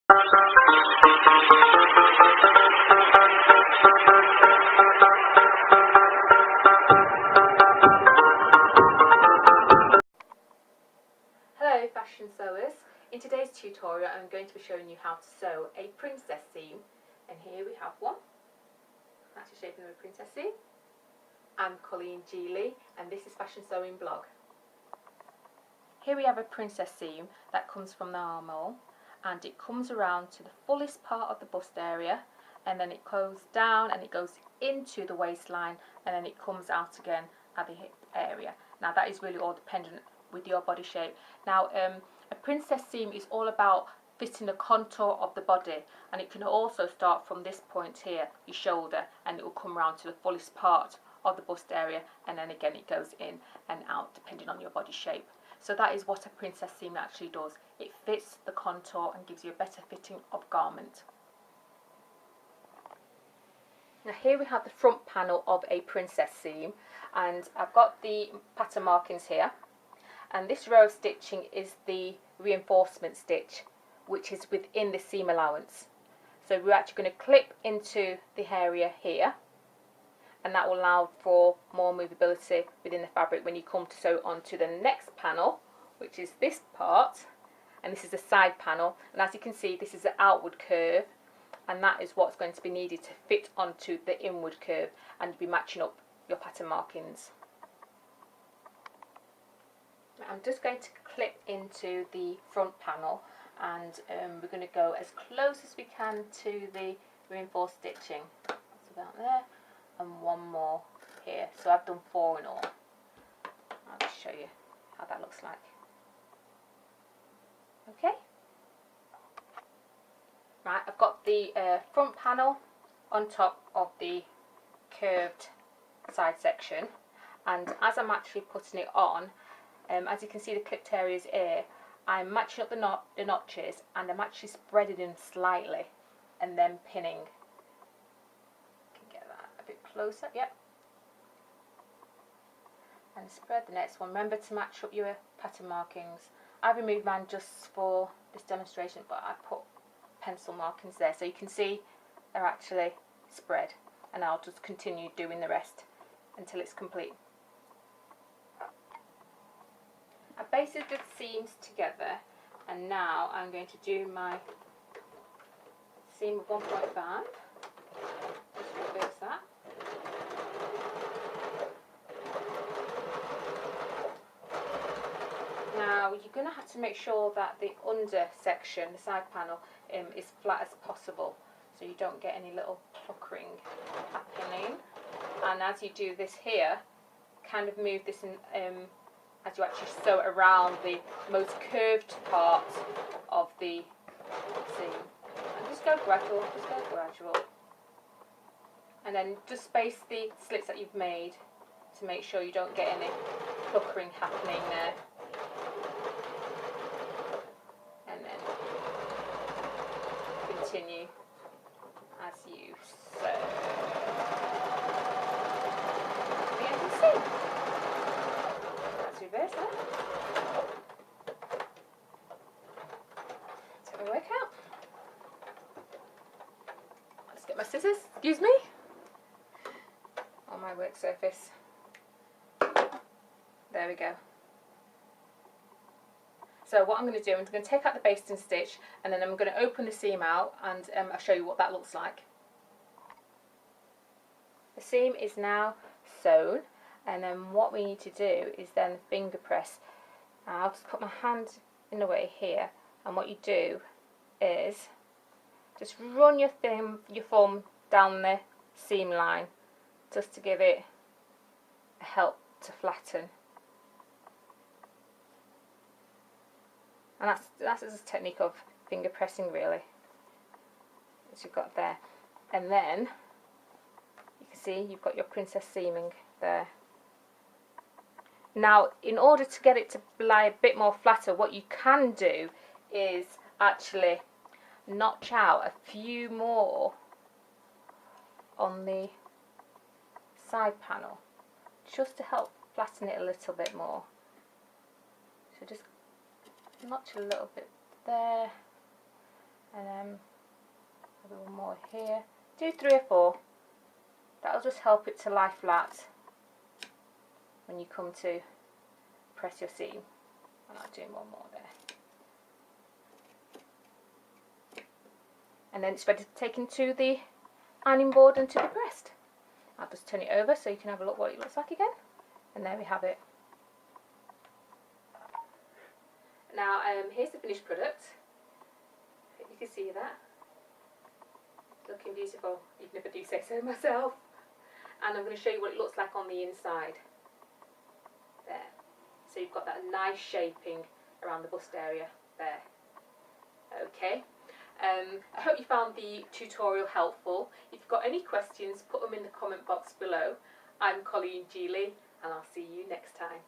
Hello fashion sewers, in today's tutorial I'm going to be showing you how to sew a princess seam, and here we have one. That's the shape of a princess seam. I'm Colleen Geely and this is Fashion Sewing Blog. Here we have a princess seam that comes from the armhole and it comes around to the fullest part of the bust area, and then it goes down and it goes into the waistline, and then it comes out again at the hip area. Now that is really all dependent with your body shape. Now a princess seam is all about fitting the contour of the body, and it can also start from this point here, your shoulder, and it will come around to the fullest part of the bust area, and then again it goes in and out depending on your body shape. So that is what a princess seam actually does. It fits the contour and gives you a better fitting of garment. Now here we have the front panel of a princess seam, and I've got the pattern markings here, and this row of stitching is the reinforcement stitch, which is within the seam allowance. So we're actually going to clip into the area here, and that will allow for more movability within the fabric when you come to sew onto the next panel, which is this part, and this is the side panel, and as you can see this is an outward curve, and that is what's going to be needed to fit onto the inward curve, and you'll be matching up your pattern markings. I'm just going to clip into the front panel, and we're going to go as close as we can to the reinforced stitching. That's about there, and one more here. So I've done 4 in all. I'll just show you how that looks like. Okay. Right, I've got the front panel on top of the curved side section, and as I'm actually putting it on, as you can see the clipped areas here, I'm matching up the notches, and I'm actually spreading them slightly and then pinning. Can get that a bit closer, yep. And spread the next one. Remember to match up your pattern markings. I removed mine just for this demonstration, but I put pencil markings there so you can see they're actually spread, and I'll just continue doing the rest until it's complete. I basted the seams together, and now I'm going to do my seam of 1.5. Just reverse that. Now you're going to have to make sure that the under section, the side panel, is flat as possible, so you don't get any little puckering happening. And as you do this here, kind of move this in, as you actually sew around the most curved part of the seam. And just go gradual, And then just space the slits that you've made to make sure you don't get any puckering happening there. And then continue as you sew. The end of the seam. Let's reverse that. Let's have a work out. Let's get my scissors, excuse me, on my work surface. There we go. So what I'm going to do, I'm going to take out the basting stitch, and then I'm going to open the seam out, and I'll show you what that looks like. The seam is now sewn, and then what we need to do is then finger press. I'll just put my hand in the way here, and what you do is just run your thumb down the seam line just to give it a help to flatten. And that's a technique of finger pressing, really, as you've got there. And then you can see you've got your princess seaming there. Now, in order to get it to lie a bit more flatter, what you can do is actually notch out a few more on the side panel, just to help flatten it a little bit more. So just notch a little bit there, and maybe one more here. Do 3 or 4. That'll just help it to lie flat when you come to press your seam. And I'll do one more there. And then it's ready to take into the ironing board and to be pressed. I'll just turn it over so you can have a look what it looks like again. And there we have it. Now here's the finished product. Hope you can see that. Looking beautiful, even if I do say so myself. And I'm going to show you what it looks like on the inside. There. So you've got that nice shaping around the bust area there. Okay. I hope you found the tutorial helpful. If you've got any questions, put them in the comment box below. I'm Colleen Geely, and I'll see you next time.